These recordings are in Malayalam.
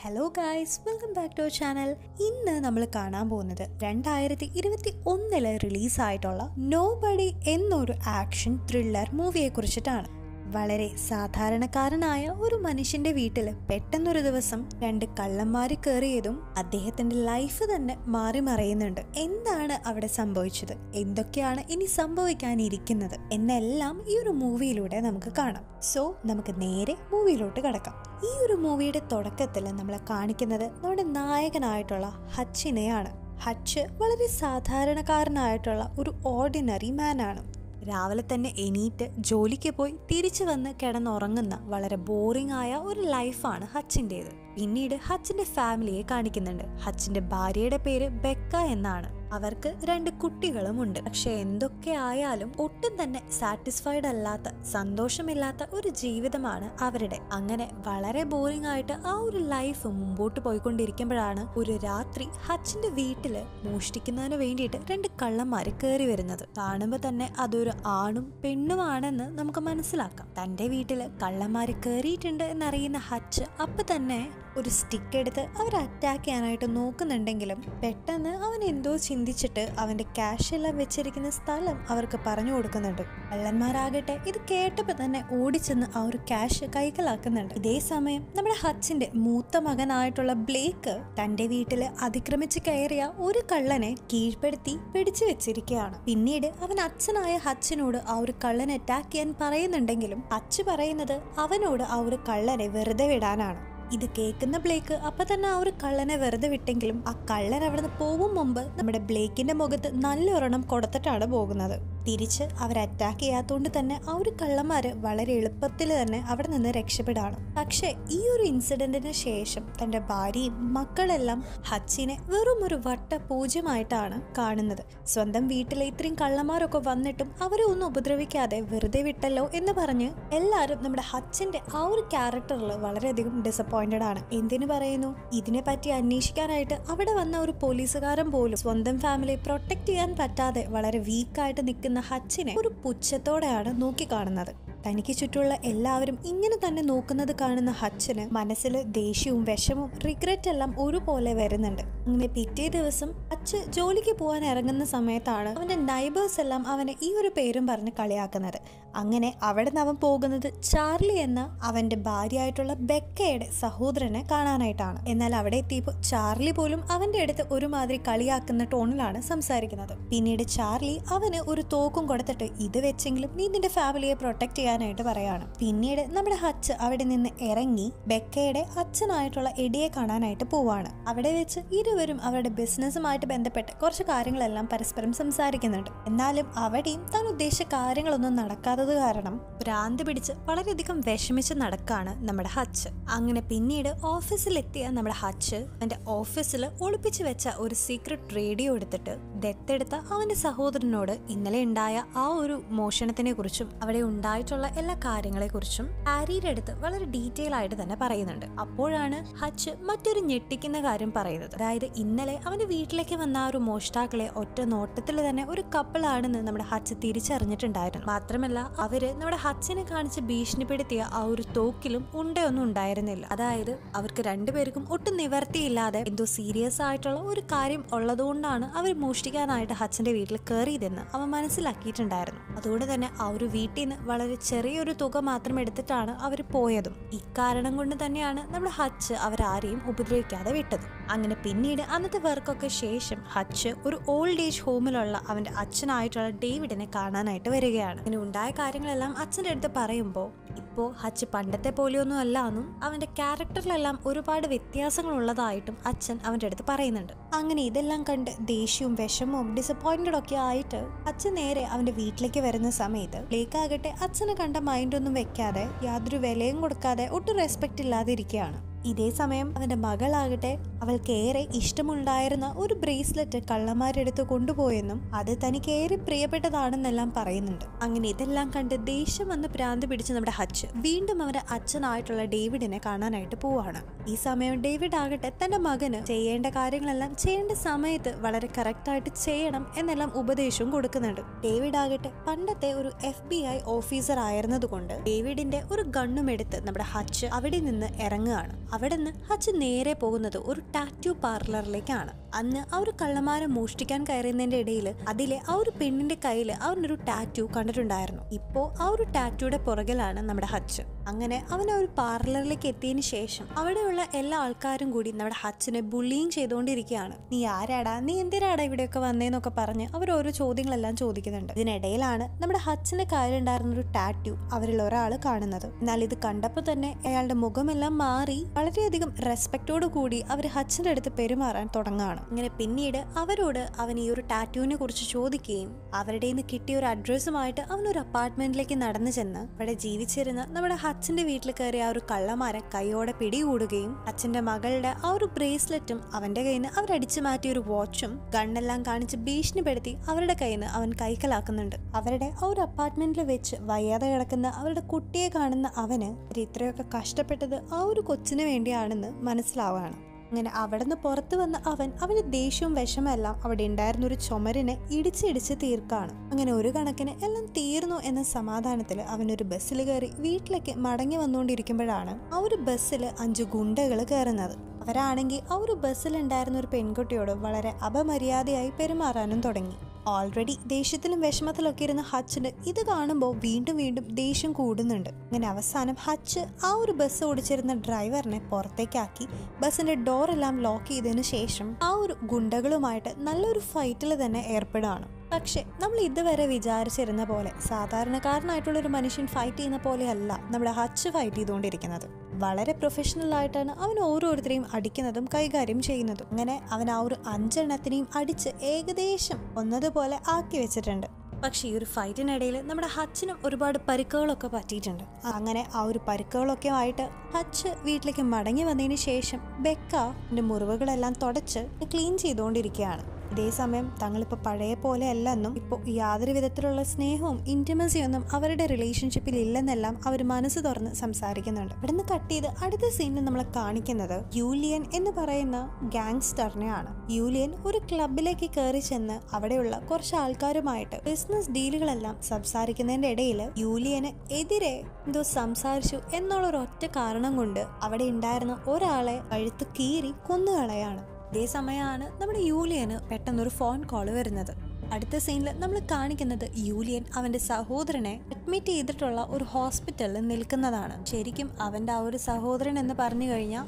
Hello guys, welcome back to our channel. ഇന്ന് നമ്മൾ കാണാൻ പോകുന്നത് 2021 റിലീസായിട്ടുള്ള നോബഡി എന്നൊരു ആക്ഷൻ ത്രില്ലർ മൂവിയെ കുറിച്ചിട്ടാണ്. വളരെ സാധാരണക്കാരനായ ഒരു മനുഷ്യന്റെ വീട്ടിൽ പെട്ടെന്നൊരു ദിവസം 2 കള്ളന്മാര് കയറിയതും അദ്ദേഹത്തിന്റെ ലൈഫ് തന്നെ മാറി മറയുന്നുണ്ട്. എന്താണ് അവിടെ സംഭവിച്ചത്, എന്തൊക്കെയാണ് ഇനി സംഭവിക്കാനിരിക്കുന്നത് എന്നെല്ലാം ഈ ഒരു മൂവിയിലൂടെ നമുക്ക് കാണാം. സോ നമുക്ക് നേരെ മൂവിയിലോട്ട് കടക്കാം. ഈ ഒരു മൂവിയുടെ തുടക്കത്തിൽ നമ്മളെ കാണിക്കുന്നത് നമ്മുടെ നായകനായിട്ടുള്ള ഹച്ചിനെയാണ്. ഹച്ച് വളരെ സാധാരണക്കാരനായിട്ടുള്ള ഒരു ഓർഡിനറി മാൻ ആണ്. രാവിലെ തന്നെ എണീറ്റ് ജോലിക്ക് പോയി തിരിച്ചു വന്ന് കിടന്നുറങ്ങുന്ന വളരെ ബോറിംഗ് ആയ ഒരു ലൈഫാണ് ഹച്ചിൻ്റെത്. പിന്നീട് ഹച്ചിന്റെ ഫാമിലിയെ കാണിക്കുന്നുണ്ട്. ഹച്ചിന്റെ ഭാര്യയുടെ പേര് ബെക്ക എന്നാണ്. അവർക്ക് 2 കുട്ടികളുമുണ്ട്. പക്ഷെ എന്തൊക്കെ ആയാലും ഒട്ടും തന്നെ സാറ്റിസ്ഫൈഡ് അല്ലാത്ത, സന്തോഷമില്ലാത്ത ഒരു ജീവിതമാണ് അവരുടെ. അങ്ങനെ വളരെ ബോറിംഗ് ആയിട്ട് ആ ഒരു ലൈഫ് മുമ്പോട്ട് പോയിക്കൊണ്ടിരിക്കുമ്പോഴാണ് ഒരു രാത്രി ഹച്ചിന്റെ വീട്ടില് മോഷ്ടിക്കുന്നതിന് വേണ്ടിയിട്ട് 2 കള്ളന്മാര് കയറി വരുന്നത്. കാണുമ്പോൾ തന്നെ അതൊരു ആണും പെണ്ണുമാണെന്ന് നമുക്ക് മനസ്സിലാക്കാം. തന്റെ വീട്ടില് കള്ളന്മാര് കയറിയിട്ടുണ്ട് എന്നറിയുന്ന ഹച്ച് അപ്പൊ തന്നെ ഒരു സ്റ്റിക്ക് എടുത്ത് അവർ അറ്റാക്ക് ചെയ്യാനായിട്ട് നോക്കുന്നുണ്ടെങ്കിലും പെട്ടെന്ന് അവൻ എന്തോ ചിന്തിച്ചിട്ട് അവന്റെ ക്യാഷ് എല്ലാം വെച്ചിരിക്കുന്ന സ്ഥലം അവർക്ക് പറഞ്ഞു കൊടുക്കുന്നുണ്ട്. കള്ളന്മാരാകട്ടെ ഇത് കേട്ടപ്പോൾ തന്നെ ഓടിച്ചെന്ന് ആ ഒരു ക്യാഷ് കൈക്കലാക്കുന്നുണ്ട്. ഇതേ സമയം നമ്മുടെ ഹച്ചിന്റെ മൂത്ത മകനായിട്ടുള്ള ബ്ലേക്ക് തന്റെ വീട്ടില് അതിക്രമിച്ച് കയറിയ ഒരു കള്ളനെ കീഴ്പ്പെടുത്തി പിടിച്ചു വെച്ചിരിക്കുകയാണ്. പിന്നീട് അവൻ അച്ഛനായ ഹച്ചിനോട് ആ ഒരു കള്ളനെ അറ്റാക്ക് ചെയ്യാൻ പറയുന്നുണ്ടെങ്കിലും ഹച്ച് പറയുന്നത് അവനോട് ആ ഒരു കള്ളനെ വെറുതെ വിടാനാണ്. ഇത് കേൾക്കുന്ന ബ്ലേക്ക് അപ്പൊ തന്നെ ആ ഒരു കള്ളനെ വെറുതെ വിട്ടെങ്കിലും ആ കള്ളൻ അവിടെ നിന്ന് പോകും മുമ്പ് നമ്മുടെ ബ്ലേക്കിന്റെ മുഖത്ത് നല്ലൊരെണ്ണം കൊടുത്തിട്ടാണ് പോകുന്നത്. തിരിച്ച് അവർ അറ്റാക്ക് ചെയ്യാത്തതുകൊണ്ട് തന്നെ ആ ഒരു കള്ളന്മാര് വളരെ എളുപ്പത്തിൽ തന്നെ അവിടെ നിന്ന് രക്ഷപ്പെടാണ്. പക്ഷെ ഈ ഒരു ഇൻസിഡന്റിന് ശേഷം തന്റെ ഭാര്യയും മക്കളെല്ലാം ഹച്ചിനെ വെറും ഒരു വട്ട പൂജ്യമായിട്ടാണ് കാണുന്നത്. സ്വന്തം വീട്ടിലെ ഇത്രയും കള്ളന്മാരൊക്കെ വന്നിട്ടും അവരെ ഒന്നും ഉപദ്രവിക്കാതെ വെറുതെ വിട്ടല്ലോ എന്ന് പറഞ്ഞ് എല്ലാവരും നമ്മുടെ ഹച്ചിന്റെ ആ ഒരു ക്യാരക്ടറിൽ വളരെയധികം ഡിസപ്പോയിന്റഡ് ആണ്. എന്തിനു പറയുന്നു, ഇതിനെ പറ്റി അന്വേഷിക്കാനായിട്ട് അവിടെ വന്ന ഒരു പോലീസുകാരൻ പോലും സ്വന്തം ഫാമിലിയെ പ്രൊട്ടക്ട് ചെയ്യാൻ പറ്റാതെ വളരെ വീക്കായിട്ട് നിൽക്കുന്ന ഹച്ചിനെ ഒരു പുച്ഛത്തോടെയാണ് നോക്കിക്കാണുന്നത്. തനിക്ക് ചുറ്റുമുള്ള എല്ലാവരും ഇങ്ങനെ തന്നെ നോക്കുന്നത് കാണുന്ന ഹച്ചിന് മനസ്സിൽ ദേഷ്യവും വിഷമവും റിഗ്രറ്റ് എല്ലാം ഒരുപോലെ വരുന്നുണ്ട്. അങ്ങനെ പിറ്റേ ദിവസം ഹച്ച് ജോലിക്ക് പോകാൻ ഇറങ്ങുന്ന സമയത്താണ് അവന്റെ നൈബേഴ്സ് എല്ലാം അവനെ ഈ ഒരു പേരും പറഞ്ഞ് കളിയാക്കുന്നത്. അങ്ങനെ അവിടെ നിന്ന് അവൻ പോകുന്നത് ചാർലി എന്ന അവന്റെ ഭാര്യയായിട്ടുള്ള ബെക്കയുടെ സഹോദരനെ കാണാനായിട്ടാണ്. എന്നാൽ അവിടെ എത്തിയപ്പോൾ ചാർലി പോലും അവന്റെ അടുത്ത് ഒരുമാതിരി കളിയാക്കുന്ന ടോണിലാണ് സംസാരിക്കുന്നത്. പിന്നീട് ചാർലി അവന് ഒരു തോക്കും കൊടുത്തിട്ട് ഇത് വെച്ചെങ്കിലും നീ നിന്റെ ഫാമിലിയെ പ്രൊട്ടക്ട് ചെയ്യാനായിട്ട് പറയാണ്. പിന്നീട് നമ്മുടെ ഹച്ച് അവിടെ നിന്ന് ഇറങ്ങി ബെക്കയുടെ അച്ഛനായിട്ടുള്ള എഡിയെ കാണാനായിട്ട് പോവാണ്. അവിടെ വെച്ച് ഇരുവരും അവരുടെ ബിസിനസ്സുമായിട്ട് ബന്ധപ്പെട്ട് കുറച്ച് കാര്യങ്ങളെല്ലാം പരസ്പരം സംസാരിക്കുന്നുണ്ട്. എന്നാലും അവിടെയും താൻ ഉദ്ദേശിച്ച കാര്യങ്ങളൊന്നും നടക്കാത്തത് കാരണം ഭ്രാന്ത് പിടിച്ച് വളരെയധികം വിഷമിച്ച് നടക്കാണ് നമ്മുടെ ഹച്ച്. അങ്ങനെ പിന്നീട് ഓഫീസിലെത്തിയ നമ്മുടെ ഹച്ച് അവന്റെ ഓഫീസിൽ ഒളിപ്പിച്ചു വെച്ച ഒരു സീക്രട്ട് റേഡിയോ എടുത്തിട്ട് ദത്തെടുത്ത അവന്റെ സഹോദരനോട് ഇന്നലെ ഉണ്ടായ ആ ഒരു മോഷണത്തിനെ കുറിച്ചും അവിടെ ഉണ്ടായിട്ടുള്ള എല്ലാ കാര്യങ്ങളെ കുറിച്ചും ഹാരിയുടെ അടുത്ത് വളരെ ഡീറ്റെയിൽ ആയിട്ട് തന്നെ പറയുന്നുണ്ട്. അപ്പോഴാണ് ഹച്ച് മറ്റൊരു ഞെട്ടിക്കുന്ന കാര്യം പറയുന്നത്. അതായത് ഇന്നലെ അവന്റെ വീട്ടിലേക്ക് വന്ന ആ ഒരു മോഷ്ടാക്കളെ ഒറ്റ നോട്ടത്തിൽ തന്നെ ഒരു കപ്പിളാണെന്ന് നമ്മുടെ ഹച്ച് തിരിച്ചറിഞ്ഞിട്ടുണ്ടായിരുന്നു. മാത്രമല്ല അവര് നമ്മുടെ ഹച്ചിനെ കാണിച്ച് ഭീഷണിപ്പെടുത്തിയ ആ ഒരു തോക്കിലും ഉണ്ടയൊന്നും ഉണ്ടായിരുന്നില്ല. അതായത് അവർക്ക് 2 പേർക്കും ഒട്ടും നിവർത്തിയില്ലാതെ എന്തോ സീരിയസ് ആയിട്ടുള്ള ഒരു കാര്യം ഉള്ളതുകൊണ്ടാണ് അവർ മോഷ്ടിക്കാനായിട്ട് ഹച്ചിന്റെ വീട്ടിൽ കയറിയതെന്ന് അവൻ മനസ്സിലാക്കിയിട്ടുണ്ടായിരുന്നു. അതുകൊണ്ട് തന്നെ ആ ഒരു വീട്ടിൽ നിന്ന് വളരെ ചെറിയൊരു തുക മാത്രം എടുത്തിട്ടാണ് അവർ പോയതും. ഇക്കാരണം കൊണ്ട് തന്നെയാണ് നമ്മുടെ ഹച്ച് അവരാരെയും ഉപദ്രവിക്കാതെ വിട്ടത്. അങ്ങനെ പിന്നീട് അന്നത്തെ വർക്കൊക്കെ ശേഷം ഹച്ച് ഒരു ഓൾഡ് ഏജ് ഹോമിലുള്ള അവന്റെ അച്ഛനായിട്ടുള്ള ഡേവിഡിനെ കാണാനായിട്ട് വരികയാണ്. അങ്ങനെ ഉണ്ടായ കാര്യങ്ങളെല്ലാം അച്ഛൻ്റെ അടുത്ത് പറയുമ്പോൾ ഇപ്പോൾ ഹച്ച് പണ്ടത്തെ പോലെയൊന്നും അല്ല എന്നും അവന്റെ ക്യാരക്ടറിലെല്ലാം ഒരുപാട് വ്യത്യാസങ്ങൾ ഉള്ളതായിട്ടും അച്ഛൻ അവന്റെ അടുത്ത് പറയുന്നുണ്ട്. അങ്ങനെ ഇതെല്ലാം കണ്ട് ദേഷ്യവും വിഷമവും ഡിസപ്പോയിന്റഡ് ഒക്കെ ആയിട്ട് അച്ഛൻ നേരെ അവന്റെ വീട്ടിലേക്ക് വരുന്ന സമയത്ത് ബ്ലേക്കാകട്ടെ അച്ഛനെ കണ്ട മൈൻഡൊന്നും വെക്കാതെ യാതൊരു വിലയും കൊടുക്കാതെ ഒട്ടും റെസ്പെക്ട് ഇല്ലാതെ ഇരിക്കുകയാണ്. ഇതേ സമയം അവന്റെ മകളാകട്ടെ അവൾക്ക് ഏറെ ഇഷ്ടമുണ്ടായിരുന്ന ഒരു ബ്രേസ്ലെറ്റ് കള്ളന്മാരെടുത്ത് കൊണ്ടുപോയെന്നും അത് തനിക്ക് ഏറെ പ്രിയപ്പെട്ടതാണെന്നെല്ലാം പറയുന്നുണ്ട്. അങ്ങനെ ഇതെല്ലാം കണ്ട് ദേഷ്യം വന്ന് ഭ്രാന്ത് പിടിച്ച് നമ്മുടെ ഹച്ച് വീണ്ടും അവന്റെ അച്ഛനായിട്ടുള്ള ഡേവിഡിനെ കാണാനായിട്ട് പോവാണ്. ഈ സമയം ഡേവിഡ് ആകട്ടെ തന്റെ മകന് ചെയ്യേണ്ട കാര്യങ്ങളെല്ലാം ചെയ്യേണ്ട സമയത്ത് വളരെ കറക്റ്റായിട്ട് ചെയ്യണം എന്നെല്ലാം ഉപദേശവും കൊടുക്കുന്നുണ്ട്. ഡേവിഡ് ആകട്ടെ പണ്ടത്തെ ഒരു FBI ഓഫീസർ ആയിരുന്നത് കൊണ്ട് ഡേവിഡിന്റെ ഒരു ഗണ്ണും എടുത്ത് നമ്മുടെ ഹച്ച് അവിടെ നിന്ന് ഇറങ്ങുകയാണ്. അവിടെ നിന്ന് ഹച്ച് നേരെ പോകുന്നത് ഒരു ടാറ്റു പാർലറിലേക്കാണ്. അന്ന് ആ ഒരു കള്ളന്മാരെ മോഷ്ടിക്കാൻ കയറുന്നതിന്റെ ഇടയിൽ അതിലെ ആ ഒരു പെണ്ണിന്റെ കയ്യിൽ അവനൊരു ടാറ്റു കണ്ടിട്ടുണ്ടായിരുന്നു. ഇപ്പോ ആ ഒരു ടാറ്റുയുടെ പുറകിലാണ് നമ്മുടെ ഹച്ച്. അങ്ങനെ അവൻ ആ ഒരു പാർലറിലേക്ക് എത്തിയതിനു ശേഷം അവിടെയുള്ള എല്ലാ ആൾക്കാരും കൂടി നമ്മുടെ ഹച്ചിനെ ബുള്ളിങ് ചെയ്തുകൊണ്ടിരിക്കുകയാണ്. നീ ആരാടാ, നീ എന്തിനാടാ ഇവിടെയൊക്കെ വന്നേന്നൊക്കെ പറഞ്ഞ് അവർ ഓരോ ചോദ്യങ്ങളെല്ലാം ചോദിക്കുന്നുണ്ട്. ഇതിനിടയിലാണ് നമ്മുടെ ഹച്ചിന്റെ കയ്യിലുണ്ടായിരുന്ന ഒരു ടാറ്റു അവരിൽ ഒരാൾ കാണുന്നത്. എന്നാൽ ഇത് കണ്ടപ്പോൾ തന്നെ അയാളുടെ മുഖമെല്ലാം മാറി വളരെയധികം റെസ്പെക്റ്റോട് കൂടി അവർ ഹച്ചിന്റെ അടുത്ത് പെരുമാറാൻ തുടങ്ങുകയാണ്. ഇങ്ങനെ പിന്നീട് അവരോട് അവൻ ഈ ഒരു ടാറ്റുവിനെ കുറിച്ച് ചോദിക്കുകയും അവരുടെ നിന്ന് കിട്ടിയ ഒരു അഡ്രസ്സുമായിട്ട് അവൻ ഒരു അപ്പാർട്ട്മെന്റിലേക്ക് നടന്നു ചെന്ന് അവിടെ ജീവിച്ചിരുന്ന നമ്മുടെ ഹച്ചിന്റെ വീട്ടിൽ കയറിയ ആ ഒരു കള്ളന്മാരെ കൈയോടെ പിടികൂടുകയും അച്ഛന്റെ മകളുടെ ആ ഒരു ബ്രേസ്ലെറ്റും അവന്റെ കയ്യിൽ നിന്ന് അവരടിച്ചു മാറ്റിയ ഒരു വാച്ചും ഗണ്ണെല്ലാം കാണിച്ച് ഭീഷണിപ്പെടുത്തി അവരുടെ കയ്യിൽ നിന്ന് അവൻ കൈക്കലാക്കുന്നുണ്ട്. അവരുടെ ആ ഒരു അപ്പാർട്ട്മെന്റിൽ വെച്ച് വയ്യാതെ കിടക്കുന്ന അവരുടെ കുട്ടിയെ കാണുന്ന അവന് ഇത്രയൊക്കെ കഷ്ടപ്പെട്ടത് ആ ഒരു കൊച്ചിന് വേണ്ടിയാണെന്ന് മനസ്സിലാവുകയാണ്. അങ്ങനെ അവിടെ നിന്ന് പുറത്തു വന്ന അവന് ദേഷ്യവും വിഷമെല്ലാം അവിടെ ഉണ്ടായിരുന്ന ഒരു ചുമരിനെ ഇടിച്ചിടിച്ച് തീർക്കാണ്. അങ്ങനെ ഒരു കണക്കിന് എല്ലാം തീർന്നു എന്ന സമാധാനത്തിൽ അവനൊരു ബസ്സിൽ കയറി വീട്ടിലേക്ക് മടങ്ങി വന്നുകൊണ്ടിരിക്കുമ്പോഴാണ് ആ ഒരു ബസ്സിൽ 5 ഗുണ്ടകൾ കയറുന്നത്. അവരാണെങ്കിൽ ആ ഒരു ബസ്സിലുണ്ടായിരുന്ന ഒരു പെൺകുട്ടിയോട് വളരെ അപമര്യാദയായി പെരുമാറാനും തുടങ്ങി. ഓൾറെഡി ദേഷ്യത്തിലും വിഷമത്തിലൊക്കെ ഇരുന്ന ഹച്ചിന് ഇത് കാണുമ്പോൾ വീണ്ടും വീണ്ടും ദേഷ്യം കൂടുന്നുണ്ട്. അങ്ങനെ അവസാനം ഹച്ച് ആ ഒരു ബസ് ഓടിച്ചിരുന്ന ഡ്രൈവറിനെ പുറത്തേക്കാക്കി ബസ്സിന്റെ ഡോറെല്ലാം ലോക്ക് ചെയ്തതിനു ശേഷം ആ ഒരു ഗുണ്ടകളുമായിട്ട് നല്ലൊരു ഫൈറ്റിൽ തന്നെ ഏർപ്പെടുകയാണ്. പക്ഷെ നമ്മൾ ഇതുവരെ വിചാരിച്ചിരുന്ന പോലെ സാധാരണക്കാരനായിട്ടുള്ള ഒരു മനുഷ്യൻ ഫൈറ്റ് ചെയ്യുന്ന പോലെയല്ല നമ്മുടെ ഹച്ച് ഫൈറ്റ് ചെയ്തുകൊണ്ടിരിക്കുന്നത്. വളരെ പ്രൊഫഷണൽ ആയിട്ടാണ് അവൻ ഓരോരുത്തരെയും അടിക്കുന്നതും കൈകാര്യം ചെയ്യുന്നതും. അങ്ങനെ അവൻ ആ ഒരു 5 എണ്ണത്തിനെയും അടിച്ച് ഏകദേശം ഒന്നതുപോലെ ആക്കി വെച്ചിട്ടുണ്ട്. പക്ഷെ ഈ ഒരു ഫൈറ്റിനിടയിൽ നമ്മുടെ ഹച്ചിനും ഒരുപാട് പരിക്കുകളൊക്കെ പറ്റിയിട്ടുണ്ട്. അങ്ങനെ ആ ഒരു പരിക്കുകളൊക്കെ ആയിട്ട് ഹച്ച് വീട്ടിലേക്ക് മടങ്ങി വന്നതിന് ശേഷം ബെക്ക മുറിവുകളെല്ലാം തുടച്ച് ക്ലീൻ ചെയ്തുകൊണ്ടിരിക്കുകയാണ്. ഇതേസമയം തങ്ങളിപ്പോൾ പഴയ പോലെ അല്ലെന്നും ഇപ്പോൾ യാതൊരു വിധത്തിലുള്ള സ്നേഹവും ഇൻറ്റിമസിയൊന്നും അവരുടെ റിലേഷൻഷിപ്പിൽ ഇല്ലെന്നെല്ലാം അവർ മനസ്സ് തുറന്ന് സംസാരിക്കുന്നുണ്ട്. ഇവിടുന്ന് കട്ട് ചെയ്ത് അടുത്ത സീനിൽ നമ്മളെ കാണിക്കുന്നത് യൂലിയൻ എന്ന് പറയുന്ന ഗാങ്സ്റ്ററിനെയാണ്. യൂലിയൻ ഒരു ക്ലബിലേക്ക് കയറി ചെന്ന് അവിടെയുള്ള കുറച്ച് ആൾക്കാരുമായിട്ട് ബിസിനസ് ഡീലുകളെല്ലാം സംസാരിക്കുന്നതിന്റെ ഇടയിൽ യൂലിയന് എതിരെ എന്തോ സംസാരിച്ചു എന്നുള്ള ഒരു ഒറ്റ കാരണം കൊണ്ട് അവിടെ ഉണ്ടായിരുന്ന ഒരാളെ കഴുത്ത് കീറി കൊന്നുകളയാണ്. ഇതേ സമയമാണ് നമ്മുടെ യൂലിയന് പെട്ടെന്നൊരു ഫോൺ കോൾ വരുന്നത്. അടുത്ത സീനിൽ നമ്മൾ കാണിക്കുന്നത് യൂലിയൻ അവന്റെ സഹോദരനെ അഡ്മിറ്റ് ചെയ്തിട്ടുള്ള ഒരു ഹോസ്പിറ്റലിൽ നിൽക്കുന്നതാണ്. ശരിക്കും അവന്റെ ആ ഒരു സഹോദരൻ എന്ന് പറഞ്ഞു കഴിഞ്ഞാൽ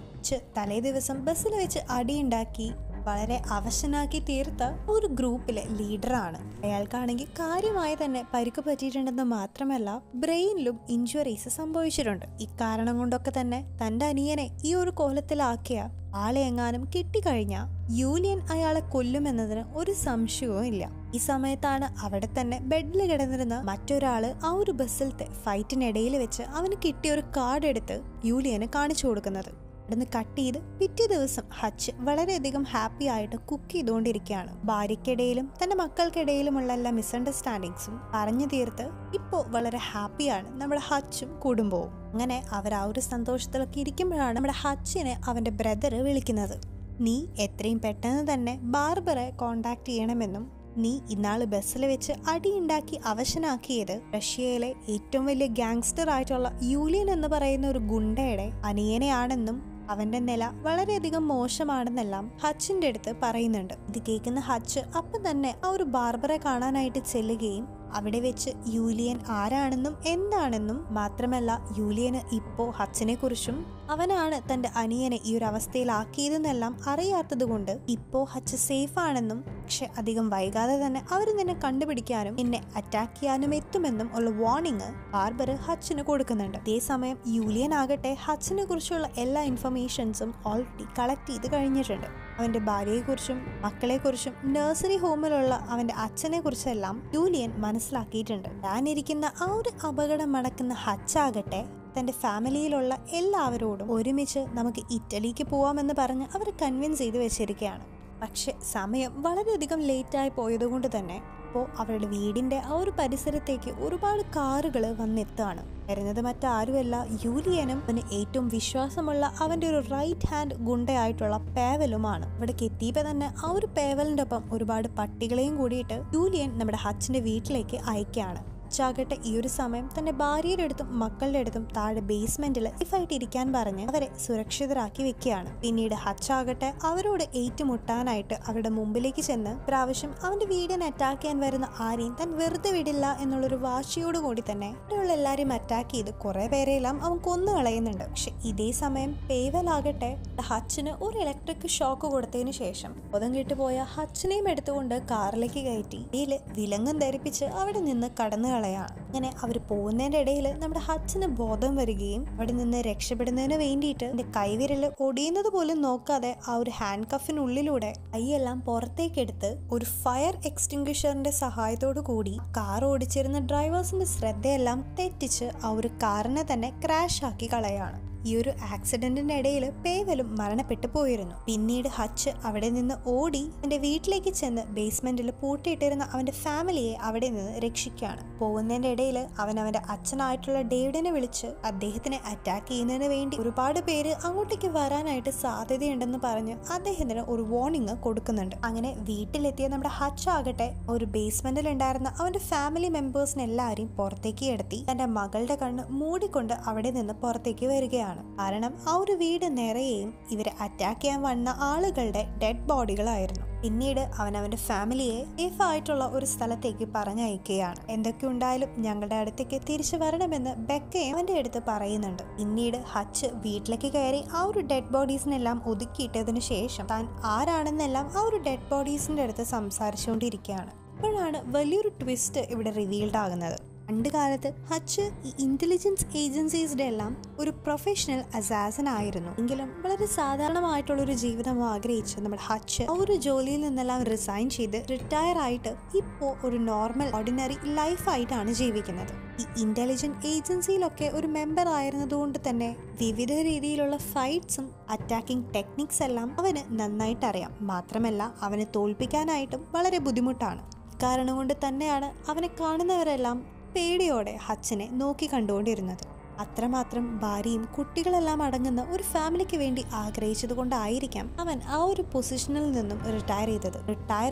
തലേ ദിവസം ബസ്സിൽ വെച്ച് അടിയുണ്ടാക്കി വളരെ അവശനാക്കി തീർത്ത ഒരു ഗ്രൂപ്പിലെ ലീഡറാണ്. അയാൾക്കാണെങ്കിൽ കാര്യമായി തന്നെ പരിക്ക് പറ്റിയിട്ടുണ്ടെന്ന് മാത്രമല്ല ബ്രെയിനിലും ഇഞ്ചുറീസ് സംഭവിച്ചിട്ടുണ്ട്. ഇക്കാരണം കൊണ്ടൊക്കെ തന്നെ തന്റെ അനിയനെ ഈ ഒരു കോലത്തിലാക്കിയ ആളെ എങ്ങാനും കിട്ടിക്കഴിഞ്ഞാൽ യൂലിയൻ അയാളെ കൊല്ലുമെന്നതിന് ഒരു സംശയവും ഇല്ല. ഈ സമയത്താണ് അവിടെ തന്നെ ബെഡിൽ കിടന്നിരുന്ന മറ്റൊരാള് ആ ഒരു ബസ്സിലത്തെ ഫൈറ്റിനിടയിൽ വെച്ച് അവന് കിട്ടിയ ഒരു കാർഡ് എടുത്ത് യൂലിയന് കാണിച്ചു കൊടുക്കുന്നത്. അവിടുന്ന് കട്ട് ചെയ്ത് പിറ്റേ ദിവസം ഹച്ച് വളരെയധികം ഹാപ്പി ആയിട്ട് കുക്ക് ചെയ്തുകൊണ്ടിരിക്കുകയാണ്. ഭാര്യയ്ക്കിടയിലും തന്റെ മക്കൾക്കിടയിലുമുള്ള എല്ലാ മിസ്അണ്ടർസ്റ്റാൻഡിങ്സും പറഞ്ഞു തീർത്ത് ഇപ്പോൾ വളരെ ഹാപ്പിയാണ് നമ്മുടെ ഹച്ചും കുടുംബവും. അങ്ങനെ അവർ ആ ഒരു സന്തോഷത്തിലൊക്കെ ഇരിക്കുമ്പോഴാണ് നമ്മുടെ ഹച്ചിനെ അവന്റെ ബ്രദർ വിളിക്കുന്നത്. നീ എത്രയും പെട്ടെന്ന് തന്നെ ബാർബറെ കോണ്ടാക്ട് ചെയ്യണമെന്നും നീ ഇന്നാള് ബസ്സിൽ വെച്ച് അടിയുണ്ടാക്കി അവശനാക്കിയത് റഷ്യയിലെ ഏറ്റവും വലിയ ഗാങ്സ്റ്റർ ആയിട്ടുള്ള യൂലിയൻ എന്ന് പറയുന്ന ഒരു ഗുണ്ടയുടെ അനിയനെയാണെന്നും അവന്റെ നില വളരെയധികം മോശമാണെന്നെല്ലാം ഹച്ചിന്റെ അടുത്ത് പറയുന്നുണ്ട്. ഇത് കേൾക്കുന്ന ഹച്ച് അപ്പം തന്നെ ആ ഒരു ബാർബറെ കാണാനായിട്ട് ചെല്ലുകയും അവിടെ വെച്ച് യൂലിയൻ ആരാണെന്നും എന്താണെന്നും മാത്രമല്ല യൂലിയന് ഇപ്പോ ഹച്ചിനെ കുറിച്ചും അവനാണ് തന്റെ അനിയനെ ഈ ഒരു അവസ്ഥയിലാക്കിയതെന്നെല്ലാം അറിയാത്തത് കൊണ്ട് ഇപ്പോ ഹച്ച് സേഫ് ആണെന്നും പക്ഷെ അധികം വൈകാതെ തന്നെ അവർ നിന്നെ കണ്ടുപിടിക്കാനും എന്നെ അറ്റാക്ക് ചെയ്യാനും എത്തുമെന്നും ഉള്ള വാർണിംഗ് ബാർബർ ഹച്ചിന് കൊടുക്കുന്നുണ്ട്. അതേസമയം യൂലിയൻ ആകട്ടെ ഹച്ചിനെ കുറിച്ചുള്ള എല്ലാ ഇൻഫർമേഷൻസും ഓൾറെഡി കളക്ട് ചെയ്ത് കഴിഞ്ഞിട്ടുണ്ട്. അവന്റെ ഭാര്യയെക്കുറിച്ചും മക്കളെക്കുറിച്ചും നഴ്സറി ഹോമിലുള്ള അവന്റെ അച്ഛനെ കുറിച്ചെല്ലാം യൂലിയൻ മനസ്സിലാക്കിയിട്ടുണ്ട്. ഞാനിരിക്കുന്ന ആ ഒരു അപകടം നടക്കുന്ന ഹച്ചാകട്ടെ തന്റെ ഫാമിലിയിലുള്ള എല്ലാവരോടും ഒരുമിച്ച് നമുക്ക് ഇറ്റലിക്ക് പോവാമെന്ന് പറഞ്ഞ് അവരെ കൺവിൻസ് ചെയ്ത് വെച്ചിരിക്കുകയാണ്. പക്ഷെ സമയം വളരെയധികം ലേറ്റായി പോയതുകൊണ്ട് തന്നെ ഇപ്പോൾ അവരുടെ വീടിന്റെ ആ ഒരു പരിസരത്തേക്ക് ഒരുപാട് കാറുകൾ വന്നെത്താണ്. വരുന്നത് മറ്റാരുമല്ല യൂലിയനും അവന് ഏറ്റവും വിശ്വാസമുള്ള അവന്റെ ഒരു റൈറ്റ് ഹാൻഡ് ഗുണ്ടയായിട്ടുള്ള പേവലുമാണ്. ഇവിടേക്ക് എത്തിയപ്പോൾ തന്നെ ആ ഒരു പേവലിന്റെ ഒപ്പം ഒരുപാട് പട്ടികളെയും കൂടിയിട്ട് യൂലിയൻ നമ്മുടെ ഹച്ചിന്റെ വീട്ടിലേക്ക് അയക്കുകയാണ്. ഹച്ചാകട്ടെ ഈ ഒരു സമയം തന്റെ ഭാര്യയുടെ അടുത്തും മക്കളുടെ അടുത്തും താഴെ ബേസ്മെന്റിൽ സേഫായിട്ട് ഇരിക്കാൻ പറഞ്ഞ് അവരെ സുരക്ഷിതരാക്കി വെക്കുകയാണ്. പിന്നീട് ഹച്ചാകട്ടെ അവരോട് ഏറ്റുമുട്ടാനായിട്ട് അവരുടെ മുമ്പിലേക്ക് ചെന്ന് പ്രാവശ്യം അവന്റെ വീടിനെ അറ്റാക്ക് ചെയ്യാൻ വരുന്ന ആരെയും താൻ വെറുതെ വിടില്ല എന്നുള്ളൊരു വാശിയോടുകൂടി തന്നെ അവിടെയുള്ള എല്ലാരെയും അറ്റാക്ക് ചെയ്ത് കുറെ പേരെയെല്ലാം അവൻ കൊന്നു കളയുന്നുണ്ട്. പക്ഷെ ഇതേ സമയം പേവലാകട്ടെ ഹച്ചിന് ഒരു ഇലക്ട്രിക് ഷോക്ക് കൊടുത്തതിന് ശേഷം ബോധം കെട്ടുപോയ ഹച്ചിനെയും എടുത്തുകൊണ്ട് കാറിലേക്ക് കയറ്റി ഇടയിൽ വിലങ്ങും ധരിപ്പിച്ച് അവിടെ നിന്ന് കടന്നു കളയാണ്. അങ്ങനെ അവർ പോകുന്നതിന്റെ ഇടയിൽ നമ്മുടെ ഹച്ചിന് ബോധം വരികയും അവിടെ നിന്ന് രക്ഷപ്പെടുന്നതിന് വേണ്ടിയിട്ട് എന്റെ കൈവിരൽ ഒടിയുന്നത് പോലും നോക്കാതെ ആ ഒരു ഹാൻഡ് കഫിനുള്ളിലൂടെ കൈയെല്ലാം പുറത്തേക്കെടുത്ത് ഒരു ഫയർ എക്സ്റ്റിംഗ്വിഷറിന്റെ സഹായത്തോടു കൂടി കാർ ഓടിച്ചിരുന്ന ഡ്രൈവേഴ്സിന്റെ ശ്രദ്ധയെല്ലാം തെറ്റിച്ച് ആ ഒരു കാറിനെ തന്നെ ക്രാഷ് ആക്കി കളയാണ്. ഈ ഒരു ആക്സിഡന്റിന്റെ ഇടയിൽ പേവലും മരണപ്പെട്ടു പോയിരുന്നു. പിന്നീട് ഹച്ച് അവിടെ നിന്ന് ഓടി അവന്റെ വീട്ടിലേക്ക് ചെന്ന് ബേസ്മെന്റിൽ പൂട്ടിയിട്ടിരുന്ന അവന്റെ ഫാമിലിയെ അവിടെ നിന്ന് രക്ഷിക്കുകയാണ്. പോകുന്നതിന്റെ ഇടയിൽ അവൻ അവന്റെ അച്ഛനായിട്ടുള്ള ഡേവിഡിനെ വിളിച്ച് അദ്ദേഹത്തിനെ അറ്റാക്ക് ചെയ്യുന്നതിന് വേണ്ടി ഒരുപാട് പേര് അങ്ങോട്ടേക്ക് വരാനായിട്ട് സാധ്യതയുണ്ടെന്ന് പറഞ്ഞ് അദ്ദേഹത്തിന് ഒരു വാർണിംഗ് കൊടുക്കുന്നുണ്ട്. അങ്ങനെ വീട്ടിലെത്തിയ നമ്മുടെ ഹച്ച് ആകട്ടെ ഒരു ബേസ്മെന്റിൽ ഉണ്ടായിരുന്ന അവന്റെ ഫാമിലി മെമ്പേഴ്സിനെ എല്ലാവരെയും പുറത്തേക്ക് എടുത്തി തന്റെ മകളുടെ കണ്ണ് മൂടിക്കൊണ്ട് അവിടെ നിന്ന് പുറത്തേക്ക് വരികയാണ്. കാരണം ആ ഒരു വീട് നിറയെയും ഇവരെ അറ്റാക്ക് ചെയ്യാൻ വന്ന ആളുകളുടെ ഡെഡ് ബോഡികളായിരുന്നു. പിന്നീട് അവൻ അവന്റെ ഫാമിലിയെ സേഫ് ആയിട്ടുള്ള ഒരു സ്ഥലത്തേക്ക് പറഞ്ഞയക്കുകയാണ്. എന്തൊക്കെ ഉണ്ടായാലും ഞങ്ങളുടെ അടുത്തേക്ക് തിരിച്ചു വരണമെന്ന് ബെക്കയും അവന്റെ അടുത്ത് പറയുന്നുണ്ട്. പിന്നീട് ഹച്ച് വീട്ടിലേക്ക് കയറി ആ ഒരു ഡെഡ് ബോഡീസിനെല്ലാം ഒതുക്കിയിട്ടതിനു ശേഷം താൻ ആരാണെന്നെല്ലാം ആ ഒരു ഡെഡ് ബോഡീസിന്റെ അടുത്ത് സംസാരിച്ചുകൊണ്ടിരിക്കുകയാണ്. അപ്പോഴാണ് വലിയൊരു ട്വിസ്റ്റ് ഇവിടെ റിവീൽഡ് ആകുന്നത്. പണ്ട് കാലത്ത് ഹച്ച് ഈ ഇന്റലിജൻസ് ഏജൻസീസിന്റെ എല്ലാം ഒരു പ്രൊഫഷണൽ അസാസൻ ആയിരുന്നു. എങ്കിലും വളരെ സാധാരണമായിട്ടുള്ളൊരു ജീവിതം ആഗ്രഹിച്ച് നമ്മുടെ ഹച്ച് ആ ഒരു ജോലിയിൽ നിന്നെല്ലാം റിസൈൻ ചെയ്ത് റിട്ടയർ ആയിട്ട് ഇപ്പോൾ ഒരു നോർമൽ ഓർഡിനറി ലൈഫായിട്ടാണ് ജീവിക്കുന്നത്. ഈ ഇന്റലിജന്റ് ഏജൻസിയിലൊക്കെ ഒരു മെമ്പർ ആയിരുന്നതുകൊണ്ട് തന്നെ വിവിധ രീതിയിലുള്ള ഫൈറ്റ്സും അറ്റാക്കിംഗ് ടെക്നിക്സ് എല്ലാം അവന് നന്നായിട്ട് അറിയാം. മാത്രമല്ല അവനെ തോൽപ്പിക്കാനായിട്ടും വളരെ ബുദ്ധിമുട്ടാണ്. കാരണം കൊണ്ട് തന്നെയാണ് അവനെ കാണുന്നവരെല്ലാം പേടിയോടെ ഹച്ചിനെ നോക്കി കണ്ടുകൊണ്ടിരുന്നത്. അത്രമാത്രം ഭാര്യയും കുട്ടികളെല്ലാം അടങ്ങുന്ന ഒരു ഫാമിലിക്ക് വേണ്ടി ആഗ്രഹിച്ചത് കൊണ്ടായിരിക്കാം അവൻ ആ ഒരു പൊസിഷനിൽ നിന്നും റിട്ടയർ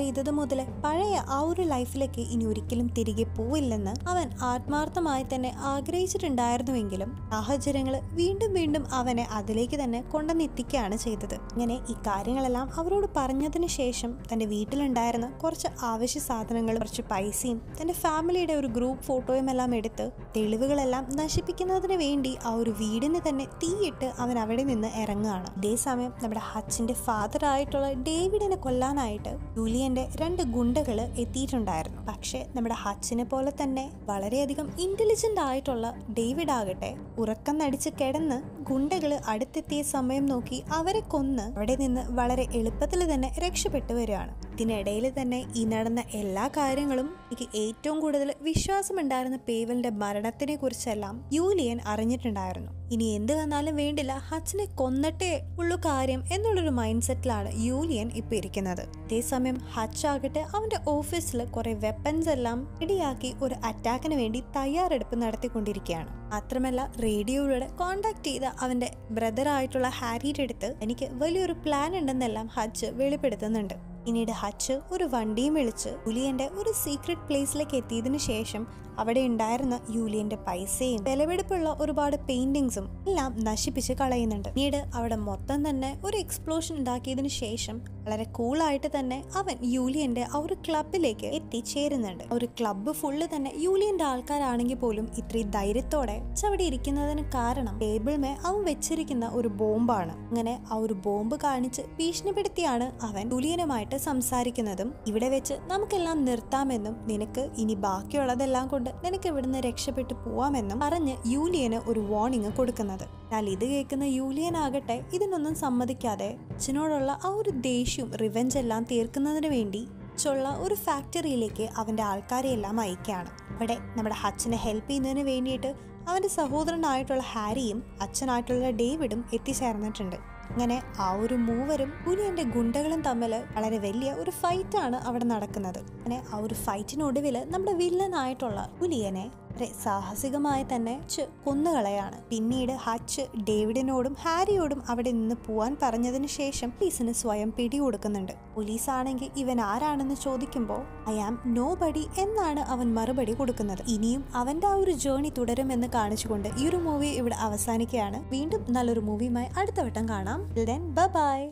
ചെയ്തത് മുതൽ പഴയ ആ ഒരു ലൈഫിലേക്ക് ഇനി ഒരിക്കലും തിരികെ പോവില്ലെന്ന് അവൻ ആത്മാർത്ഥമായി തന്നെ ആഗ്രഹിച്ചിട്ടുണ്ടായിരുന്നുവെങ്കിലും സാഹചര്യങ്ങൾ വീണ്ടും വീണ്ടും അവനെ അതിലേക്ക് തന്നെ കൊണ്ടുവന്നെത്തിക്കുകയാണ് ചെയ്തത്. ഇങ്ങനെ ഈ കാര്യങ്ങളെല്ലാം അവരോട് പറഞ്ഞതിന് ശേഷം തന്റെ വീട്ടിലുണ്ടായിരുന്ന കുറച്ച് ആവശ്യ സാധനങ്ങളും കുറച്ച് പൈസയും തന്റെ ഫാമിലിയുടെ ഒരു ഗ്രൂപ്പ് ഫോട്ടോയും എല്ലാം എടുത്ത് തെളിവുകളെല്ലാം നശിപ്പിക്കുന്നതിന് വേണ്ടി ആ ഒരു വീടിന് തന്നെ തീയിട്ട് അവൻ അവിടെ നിന്ന് ഇറങ്ങുകയാണ്. അതേസമയം നമ്മുടെ ഹച്ചിന്റെ ഫാദർ ആയിട്ടുള്ള ഡേവിഡിനെ കൊല്ലാനായിട്ട് ജൂലിയന്റെ 2 ഗുണ്ടകൾ എത്തിയിട്ടുണ്ടായിരുന്നു. പക്ഷെ നമ്മുടെ ഹച്ചിനെ പോലെ തന്നെ വളരെയധികം ഇന്റലിജന്റ് ആയിട്ടുള്ള ഡേവിഡ് ആകട്ടെ ഉറക്കം നടിച്ച് കിടന്ന് ഗുണ്ടകൾ അടുത്തെത്തിയ സമയം നോക്കി അവരെ കൊന്ന് അവിടെ നിന്ന് വളരെ എളുപ്പത്തിൽ തന്നെ രക്ഷപ്പെട്ടു വരികയാണ്. ഇതിനിടയിൽ തന്നെ ഈ നടന്ന എല്ലാ കാര്യങ്ങളും എനിക്ക് ഏറ്റവും കൂടുതൽ വിശ്വാസമുണ്ടായിരുന്ന പേവലിന്റെ മരണത്തിനെ കുറിച്ചെല്ലാം യൂലിയൻ അറിഞ്ഞിട്ടുണ്ടായിരുന്നു. ഇനി എന്ത് വന്നാലും വേണ്ടില്ല, ഹച്ചിനെ കൊന്നിട്ടേ ഉള്ളു കാര്യം എന്നുള്ളൊരു മൈൻഡ് സെറ്റിലാണ് യൂലിയൻ ഇപ്പൊ ഇരിക്കുന്നത്. അതേസമയം ഹച്ച് ആകട്ടെ അവന്റെ ഓഫീസിൽ കുറെ വെപ്പൺസ് എല്ലാം റെഡിയാക്കി ഒരു അറ്റാക്കിന് വേണ്ടി തയ്യാറെടുപ്പ് നടത്തിക്കൊണ്ടിരിക്കുകയാണ്. മാത്രമല്ല റേഡിയോയിലൂടെ കോണ്ടാക്ട് ചെയ്ത അവന്റെ ബ്രദർ ആയിട്ടുള്ള ഹാരിയുടെ അടുത്ത് എനിക്ക് വലിയൊരു പ്ലാൻ ഉണ്ടെന്നെല്ലാം ഹച്ച് വെളിപ്പെടുത്തുന്നുണ്ട്. പിന്നീട് ഹച്ച് ഒരു വണ്ടിയും വിളിച്ച് യൂലിയന്റെ ഒരു സീക്രട്ട് പ്ലേസിലേക്ക് എത്തിയതിനു ശേഷം അവിടെ ഉണ്ടായിരുന്ന യൂലിയന്റെ പൈസയും വിലപിടിപ്പുള്ള ഒരുപാട് പെയിന്റിങ്സും എല്ലാം നശിപ്പിച്ച് കളയുന്നുണ്ട്. പിന്നീട് അവിടെ മൊത്തം തന്നെ ഒരു എക്സ്പ്ലോഷൻ ഉണ്ടാക്കിയതിനു ശേഷം വളരെ കൂളായിട്ട് തന്നെ അവൻ യൂലിയന്റെ ആ ഒരു ക്ലബിലേക്ക് എത്തിച്ചേരുന്നുണ്ട്. ഒരു ക്ലബ്ബ് ഫുള്ള് തന്നെ യൂലിയന്റെ ആൾക്കാരാണെങ്കിൽ പോലും ഇത്രയും ധൈര്യത്തോടെ അവിടെ ഇരിക്കുന്നതിന് കാരണം ടേബിൾമേ അവൻ വെച്ചിരിക്കുന്ന ഒരു ബോംബാണ്. അങ്ങനെ ആ ഒരു ബോംബ് കാണിച്ച് ഭീഷണിപ്പെടുത്തിയാണ് അവൻ യൂലിയനുമായിട്ട് സംസാരിക്കുന്നതും ഇവിടെ വെച്ച് നമുക്കെല്ലാം നിർത്താമെന്നും നിനക്ക് ഇനി ബാക്കിയുള്ളതെല്ലാം കൊണ്ട് നിനക്ക് ഇവിടുന്ന് രക്ഷപ്പെട്ടു പോവാമെന്നും പറഞ്ഞ് യൂലിയന് ഒരു വാർണിംഗ് കൊടുക്കുന്നത്. എന്നാൽ ഇത് കേൾക്കുന്ന യൂലിയൻ ആകട്ടെ ഇതിനൊന്നും സമ്മതിക്കാതെ അച്ഛനോടുള്ള ആ ഒരു ദേഷ്യവും റിവെഞ്ച് എല്ലാം തീർക്കുന്നതിന് വേണ്ടി ഒരു ഫാക്ടറിയിലേക്ക് അവന്റെ ആൾക്കാരെ എല്ലാം അയക്കുകയാണ്. അവിടെ നമ്മുടെ ഹച്ചിനെ ഹെൽപ്പ് ചെയ്യുന്നതിന് വേണ്ടിയിട്ട് അവന്റെ സഹോദരനായിട്ടുള്ള ഹാരിയും അച്ഛനായിട്ടുള്ള ഡേവിഡും എത്തിച്ചേർന്നിട്ടുണ്ട്. അങ്ങനെ ആ ഒരു മൂവരും യൂലിയന്റെ ഗുണ്ടകളും തമ്മിൽ വളരെ വലിയ ഒരു ഫൈറ്റാണ് അവിടെ നടക്കുന്നത്. അങ്ങനെ ആ ഒരു ഫൈറ്റിനൊടുവിൽ നമ്മുടെ വില്ലനായിട്ടുള്ള യൂലിയനെ സാഹസികമായി തന്നെ കൊന്നുകളയാണ്. പിന്നീട് ഹച്ച് ഡേവിഡിനോടും ഹാരിയോടും അവിടെ നിന്ന് പോവാൻ പറഞ്ഞതിന് ശേഷം പോലീസിന് സ്വയം പിടികൊടുക്കുന്നുണ്ട്. പോലീസ് ആണെങ്കിൽ ഇവൻ ആരാണെന്ന് ചോദിക്കുമ്പോൾ ഐ ആം നോബഡി എന്നാണ് അവൻ മറുപടി കൊടുക്കുന്നത്. ഇനിയും അവന്റെ ആ ഒരു ജേർണി തുടരുമെന്ന് കാണിച്ചുകൊണ്ട് ഈ ഒരു മൂവി ഇവിടെ അവസാനിക്കുകയാണ്. വീണ്ടും നല്ലൊരു മൂവിയുമായി അടുത്ത വട്ടം കാണാം. ബൈ.